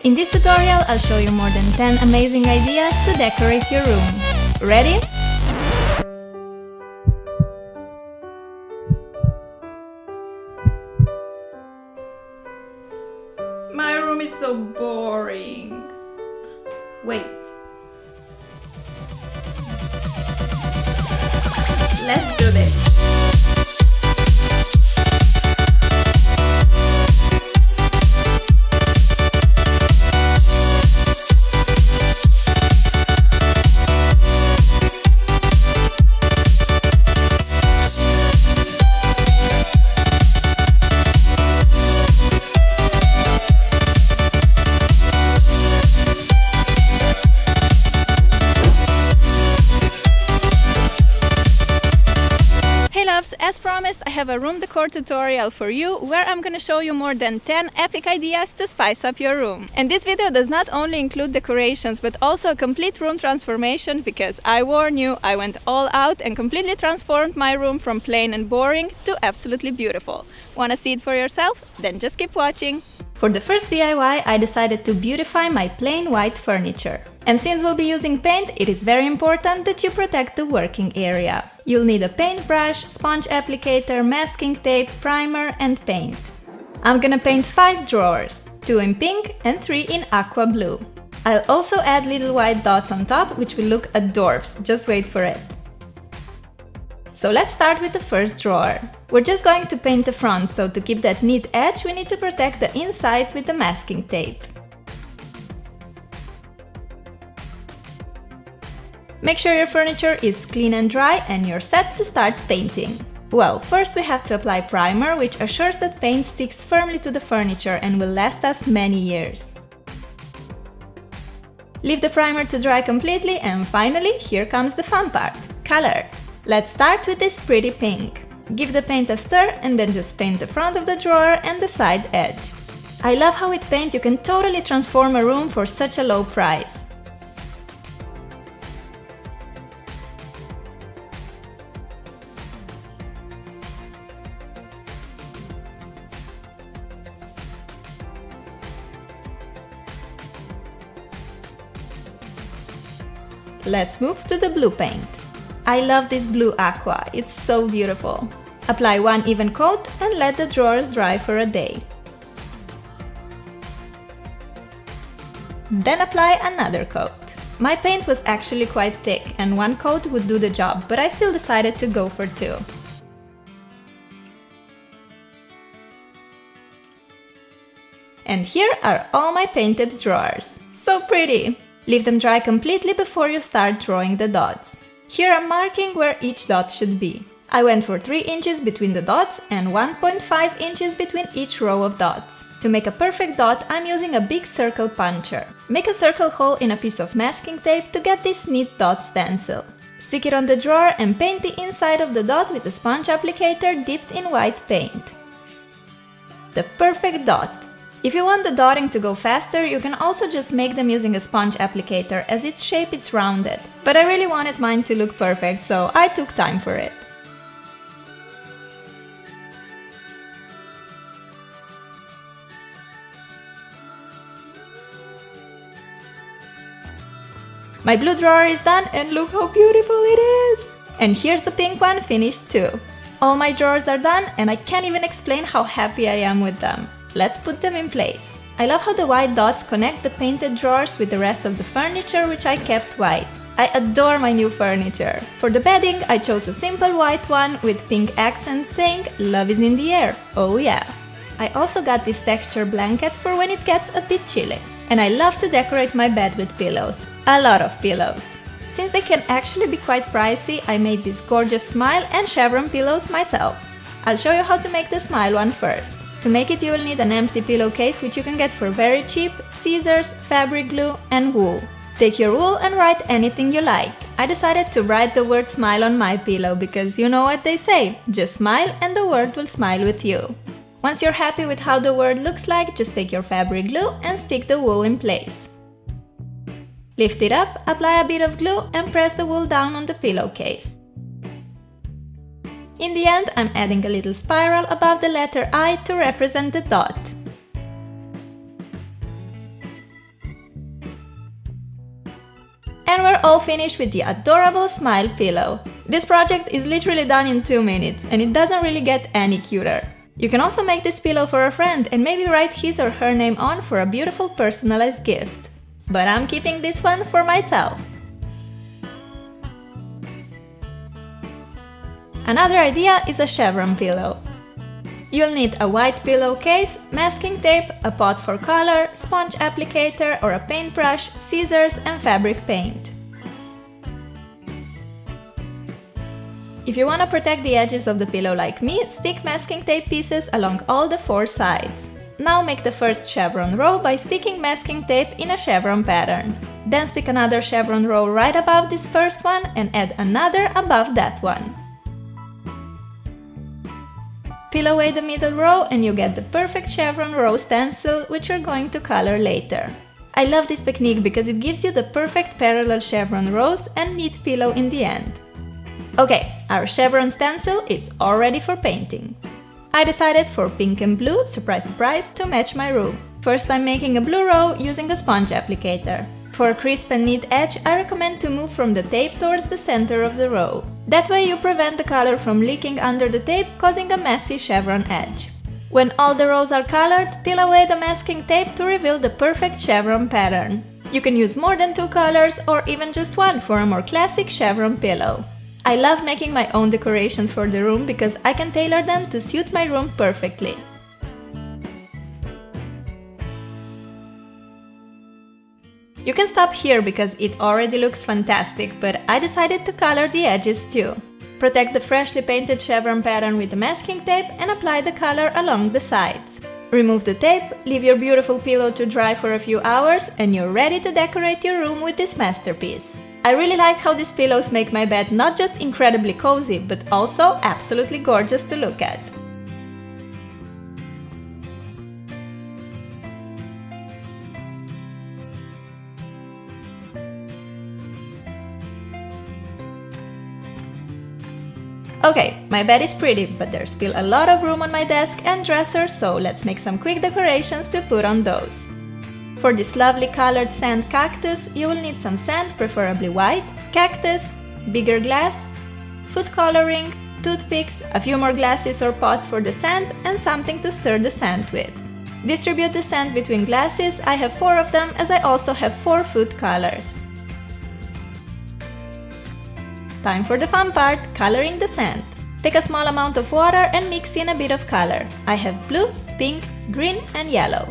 In this tutorial, I'll show you more than 10 amazing ideas to decorate your room. Ready? My room is so boring. Wait. Let's do this. Hey loves, as promised, I have a room decor tutorial for you where I'm gonna show you more than 10 epic ideas to spice up your room. And this video does not only include decorations but also a complete room transformation, because I warn you, I went all out and completely transformed my room from plain and boring to absolutely beautiful. Wanna see it for yourself? Then just keep watching. For the first DIY, I decided to beautify my plain white furniture. And since we'll be using paint, it is very important that you protect the working area. You'll need a paintbrush, sponge applicator, masking tape, primer, and paint. I'm gonna paint 5 drawers, 2 in pink and 3 in aqua blue. I'll also add little white dots on top, which will look adorbs. Just wait for it. So let's start with the first drawer. We're just going to paint the front, so to keep that neat edge, we need to protect the inside with the masking tape. Make sure your furniture is clean and dry and you're set to start painting. Well, first we have to apply primer, which assures that paint sticks firmly to the furniture and will last us many years. Leave the primer to dry completely, and finally, here comes the fun part: color. Let's start with this pretty pink. Give the paint a stir and then just paint the front of the drawer and the side edge. I love how with paint you can totally transform a room for such a low price. Let's move to the blue paint. I love this blue aqua, it's so beautiful. Apply one even coat and let the drawers dry for a day. Then apply another coat. My paint was actually quite thick and one coat would do the job, but I still decided to go for 2. And here are all my painted drawers. So pretty! Leave them dry completely before you start drawing the dots. Here I'm marking where each dot should be. I went for 3 inches between the dots and 1.5 inches between each row of dots. To make a perfect dot, I'm using a big circle puncher. Make a circle hole in a piece of masking tape to get this neat dot stencil. Stick it on the drawer and paint the inside of the dot with a sponge applicator dipped in white paint. The perfect dot! If you want the dotting to go faster, you can also just make them using a sponge applicator, as its shape is rounded. But I really wanted mine to look perfect, so I took time for it. My blue drawer is done and look how beautiful it is! And here's the pink one finished too. All my drawers are done and I can't even explain how happy I am with them. Let's put them in place. I love how the white dots connect the painted drawers with the rest of the furniture, which I kept white. I adore my new furniture. For the bedding, I chose a simple white one with pink accents saying "Love is in the air." Oh yeah! I also got this texture blanket for when it gets a bit chilly. And I love to decorate my bed with pillows. A lot of pillows. Since they can actually be quite pricey, I made this gorgeous smile and chevron pillows myself. I'll show you how to make the smile one first. To make it, you will need an empty pillowcase, which you can get for very cheap, scissors, fabric glue, and wool. Take your wool and write anything you like. I decided to write the word smile on my pillow because you know what they say, just smile and the word will smile with you. Once you're happy with how the word looks like, just take your fabric glue and stick the wool in place. Lift it up, apply a bit of glue and press the wool down on the pillowcase. In the end, I'm adding a little spiral above the letter I to represent the dot. And we're all finished with the adorable smile pillow. This project is literally done in 2 minutes, and it doesn't really get any cuter. You can also make this pillow for a friend and maybe write his or her name on for a beautiful personalized gift. But I'm keeping this one for myself. Another idea is a chevron pillow. You'll need a white pillowcase, masking tape, a pot for color, sponge applicator or a paintbrush, scissors and fabric paint. If you want to protect the edges of the pillow like me, stick masking tape pieces along all the 4 sides. Now make the first chevron row by sticking masking tape in a chevron pattern. Then stick another chevron row right above this first one and add another above that one. Peel away the middle row and you get the perfect chevron row stencil, which you're going to color later. I love this technique because it gives you the perfect parallel chevron rows and neat pillow in the end. Okay, our chevron stencil is all ready for painting. I decided for pink and blue, surprise surprise, to match my room. First I'm making a blue row using a sponge applicator. For a crisp and neat edge, I recommend to move from the tape towards the center of the row. That way you prevent the color from leaking under the tape, causing a messy chevron edge. When all the rows are colored, peel away the masking tape to reveal the perfect chevron pattern. You can use more than 2 colors or even just one for a more classic chevron pillow. I love making my own decorations for the room because I can tailor them to suit my room perfectly. You can stop here because it already looks fantastic, but I decided to color the edges too. Protect the freshly painted chevron pattern with the masking tape and apply the color along the sides. Remove the tape, leave your beautiful pillow to dry for a few hours, and you're ready to decorate your room with this masterpiece. I really like how these pillows make my bed not just incredibly cozy, but also absolutely gorgeous to look at. Okay, my bed is pretty, but there's still a lot of room on my desk and dresser, so let's make some quick decorations to put on those. For this lovely colored sand cactus, you will need some sand, preferably white, cactus, bigger glass, food coloring, toothpicks, a few more glasses or pots for the sand, and something to stir the sand with. Distribute the sand between glasses, I have 4 of them as I also have 4 food colors. Time for the fun part, coloring the sand. Take a small amount of water and mix in a bit of color. I have blue, pink, green and yellow.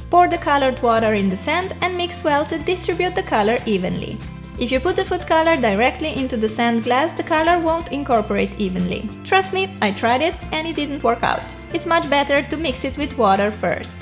Pour the colored water in the sand and mix well to distribute the color evenly. If you put the food color directly into the sand glass, the color won't incorporate evenly. Trust me, I tried it and it didn't work out. It's much better to mix it with water first.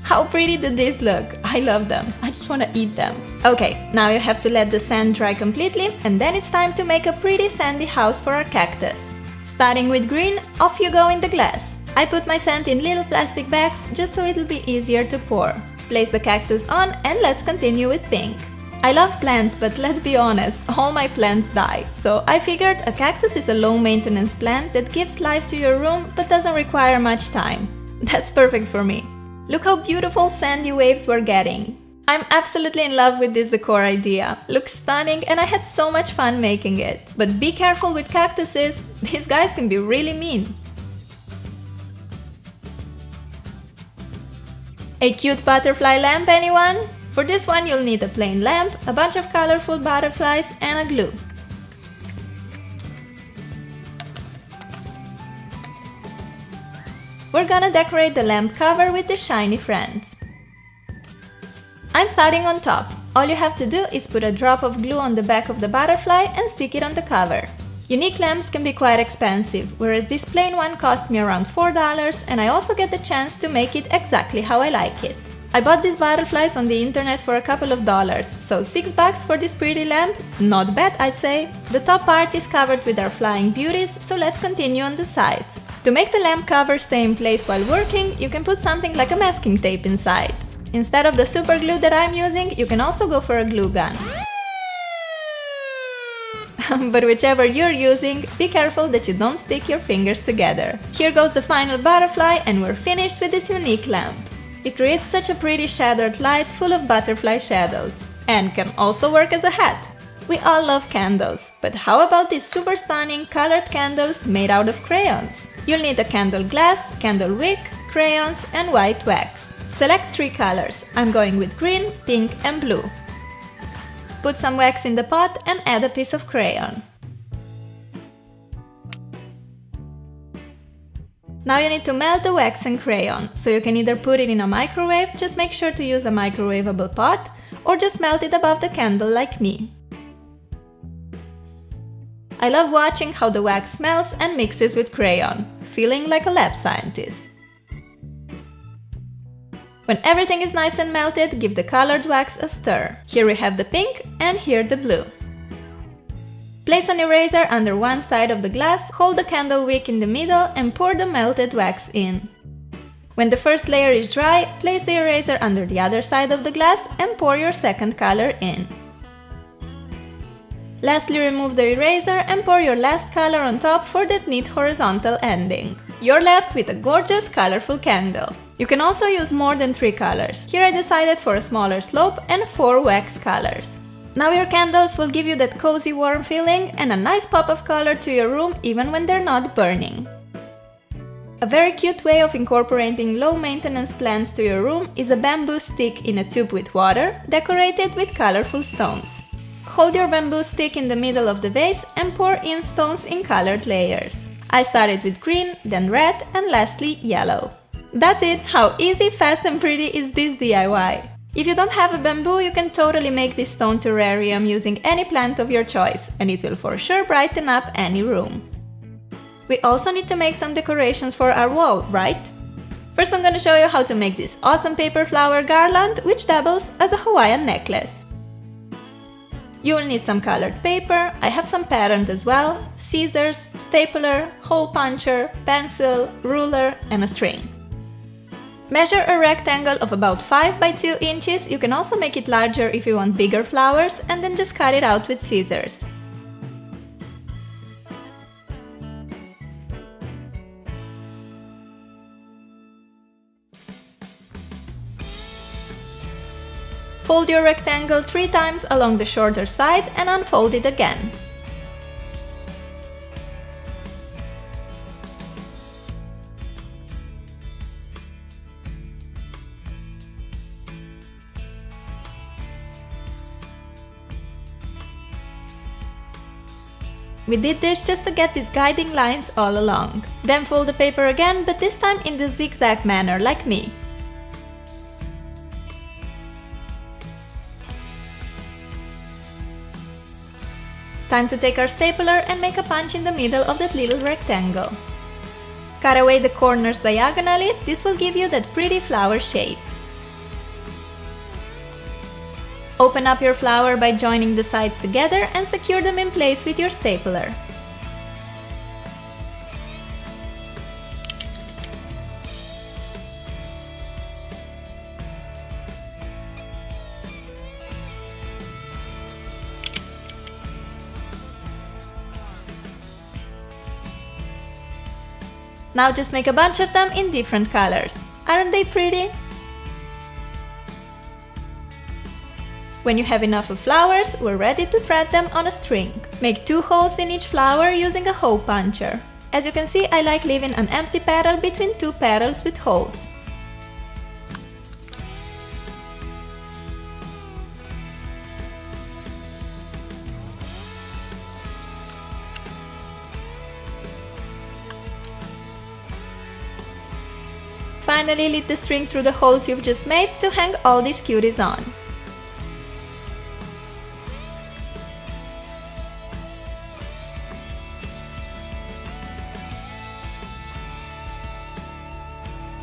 How pretty did these look? I love them. I just want to eat them. Okay, now you have to let the sand dry completely and then it's time to make a pretty sandy house for our cactus. Starting with green, off you go in the glass. I put my sand in little plastic bags just so it'll be easier to pour. Place the cactus on and let's continue with pink. I love plants, but let's be honest, all my plants die. So I figured a cactus is a low maintenance plant that gives life to your room but doesn't require much time. That's perfect for me. Look how beautiful sandy waves we're getting. I'm absolutely in love with this decor idea. Looks stunning and I had so much fun making it. But be careful with cactuses, these guys can be really mean. A cute butterfly lamp, anyone? For this one you'll need a plain lamp, a bunch of colorful butterflies and a glue. We're gonna decorate the lamp cover with the shiny friends. I'm starting on top. All you have to do is put a drop of glue on the back of the butterfly and stick it on the cover. Unique lamps can be quite expensive, whereas this plain one cost me around $4 and I also get the chance to make it exactly how I like it. I bought these butterflies on the internet for a couple of dollars, so $6 for this pretty lamp? Not bad, I'd say. The top part is covered with our flying beauties, so let's continue on the sides. To make the lamp cover stay in place while working, you can put something like a masking tape inside. Instead of the super glue that I'm using, you can also go for a glue gun. But whichever you're using, be careful that you don't stick your fingers together. Here goes the final butterfly and we're finished with this unique lamp. It creates such a pretty shadowed light full of butterfly shadows, and can also work as a hat. We all love candles, but how about these super stunning colored candles made out of crayons? You'll need a candle glass, candle wick, crayons, and white wax. Select 3 colors. I'm going with green, pink, and blue. Put some wax in the pot and add a piece of crayon. Now you need to melt the wax and crayon, so you can either put it in a microwave, just make sure to use a microwavable pot, or just melt it above the candle like me. I love watching how the wax melts and mixes with crayon, feeling like a lab scientist. When everything is nice and melted, give the colored wax a stir. Here we have the pink and here the blue. Place an eraser under one side of the glass, hold the candle wick in the middle and pour the melted wax in. When the first layer is dry, place the eraser under the other side of the glass and pour your second color in. Lastly, remove the eraser and pour your last color on top for that neat horizontal ending. You're left with a gorgeous, colorful candle. You can also use more than 3 colors. Here I decided for a smaller slope and 4 wax colors. Now your candles will give you that cozy, warm feeling and a nice pop of color to your room even when they're not burning. A very cute way of incorporating low-maintenance plants to your room is a bamboo stick in a tube with water, decorated with colorful stones. Hold your bamboo stick in the middle of the vase and pour in stones in colored layers. I started with green, then red, and lastly yellow. That's it! How easy, fast and pretty is this DIY? If you don't have a bamboo, you can totally make this stone terrarium using any plant of your choice, and it will for sure brighten up any room. We also need to make some decorations for our wall, right? First I'm gonna show you how to make this awesome paper flower garland, which doubles as a Hawaiian necklace. You will need some colored paper, I have some patterned as well, scissors, stapler, hole puncher, pencil, ruler, and a string. Measure a rectangle of about 5 by 2 inches, you can also make it larger if you want bigger flowers, and then just cut it out with scissors. Fold your rectangle 3 times along the shorter side and unfold it again. We did this just to get these guiding lines all along. Then fold the paper again, but this time in the zigzag manner, like me. Time to take our stapler and make a punch in the middle of that little rectangle. Cut away the corners diagonally, this will give you that pretty flower shape. Open up your flower by joining the sides together and secure them in place with your stapler. Now just make a bunch of them in different colors. Aren't they pretty? When you have enough of flowers, we're ready to thread them on a string. Make 2 holes in each flower using a hole puncher. As you can see, I like leaving an empty petal between 2 petals with holes. Finally, lead the string through the holes you've just made to hang all these cuties on.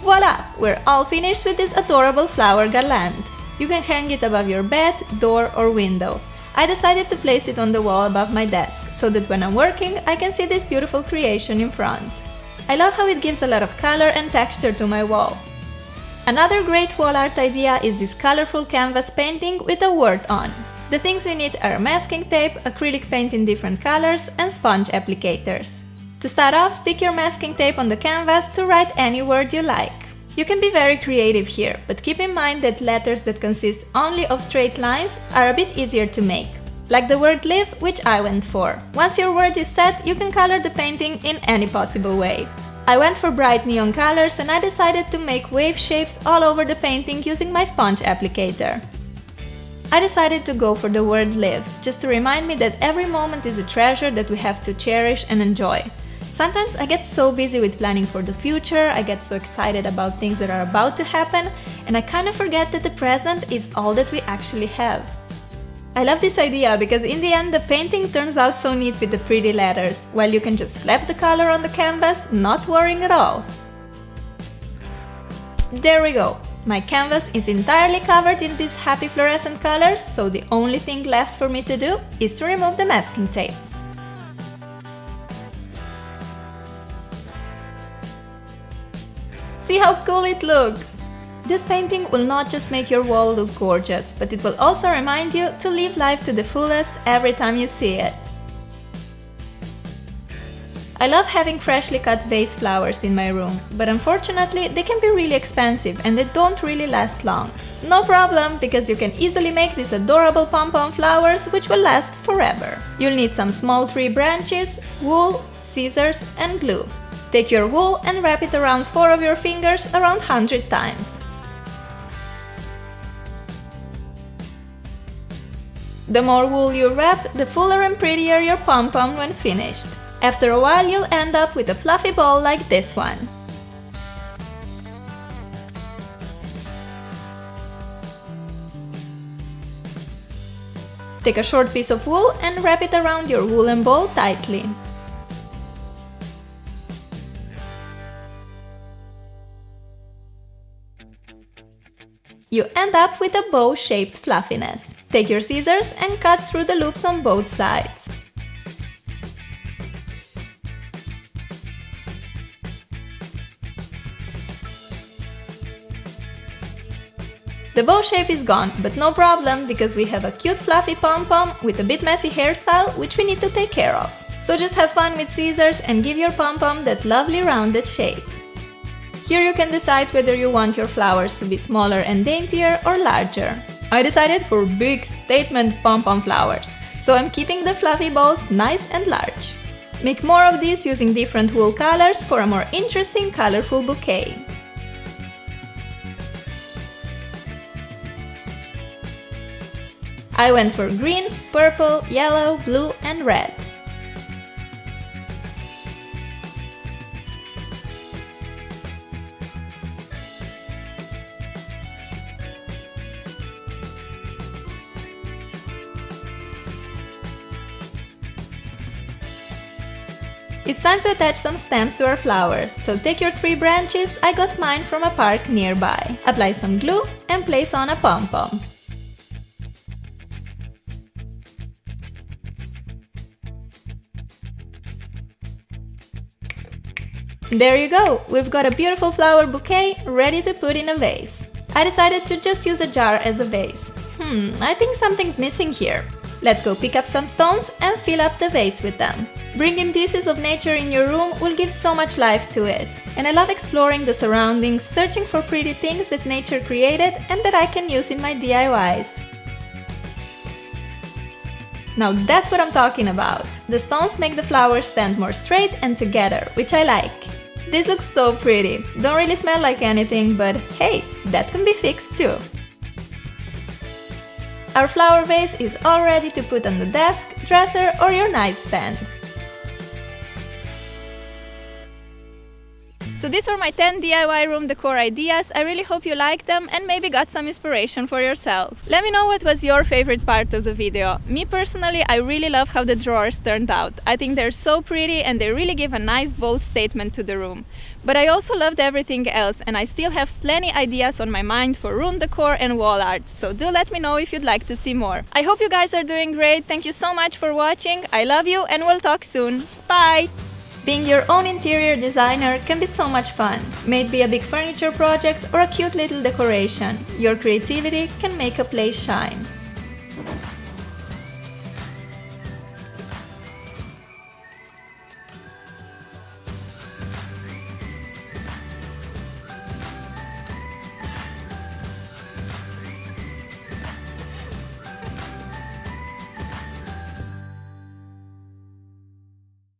Voila! We're all finished with this adorable flower garland. You can hang it above your bed, door or window. I decided to place it on the wall above my desk, so that when I'm working, I can see this beautiful creation in front. I love how it gives a lot of color and texture to my wall. Another great wall art idea is this colorful canvas painting with a word on. The things we need are masking tape, acrylic paint in different colors, and sponge applicators. To start off, stick your masking tape on the canvas to write any word you like. You can be very creative here, but keep in mind that letters that consist only of straight lines are a bit easier to make. Like the word live, which I went for. Once your word is set, you can color the painting in any possible way. I went for bright neon colors and I decided to make wave shapes all over the painting using my sponge applicator. I decided to go for the word live, just to remind me that every moment is a treasure that we have to cherish and enjoy. Sometimes I get so busy with planning for the future, I get so excited about things that are about to happen, and I kind of forget that the present is all that we actually have. I love this idea because in the end the painting turns out so neat with the pretty letters, while you can just slap the color on the canvas, not worrying at all. There we go! My canvas is entirely covered in these happy fluorescent colors, so the only thing left for me to do is to remove the masking tape. See how cool it looks! This painting will not just make your wall look gorgeous, but it will also remind you to live life to the fullest every time you see it. I love having freshly cut vase flowers in my room, but unfortunately they can be really expensive and they don't really last long. No problem, because you can easily make these adorable pom-pom flowers which will last forever. You'll need some small tree branches, wool, scissors and glue. Take your wool and wrap it around 4 of your fingers around 100 times. The more wool you wrap, the fuller and prettier your pom-pom when finished. After a while you'll end up with a fluffy ball like this one. Take a short piece of wool and wrap it around your woolen ball tightly. You end up with a bow-shaped fluffiness. Take your scissors and cut through the loops on both sides. The bow shape is gone, but no problem, because we have a cute fluffy pom-pom with a bit messy hairstyle which we need to take care of. So just have fun with scissors and give your pom-pom that lovely rounded shape. Here you can decide whether you want your flowers to be smaller and daintier or larger. I decided for big statement pom-pom flowers, so I'm keeping the fluffy balls nice and large. Make more of these using different wool colors for a more interesting colorful bouquet. I went for green, purple, yellow, blue and red. It's time to attach some stems to our flowers, so take your 3 branches, I got mine from a park nearby. Apply some glue and place on a pom-pom. There you go! We've got a beautiful flower bouquet ready to put in a vase. I decided to just use a jar as a vase. I think something's missing here. Let's go pick up some stones and fill up the vase with them. Bringing pieces of nature in your room will give so much life to it. And I love exploring the surroundings, searching for pretty things that nature created and that I can use in my DIYs. Now that's what I'm talking about. The stones make the flowers stand more straight and together, which I like. This looks so pretty. Don't really smell like anything, but hey, that can be fixed too. Our flower vase is all ready to put on the desk, dresser or your nightstand. So these were my 10 DIY room decor ideas. I really hope you liked them and maybe got some inspiration for yourself. Let me know what was your favorite part of the video. Me personally, I really love how the drawers turned out. I think they're so pretty and they really give a nice bold statement to the room. But I also loved everything else and I still have plenty ideas on my mind for room decor and wall art, so do let me know if you'd like to see more. I hope you guys are doing great. Thank you so much for watching. I love you and we'll talk soon. Bye! Being your own interior designer can be so much fun. May it be a big furniture project or a cute little decoration, your creativity can make a place shine.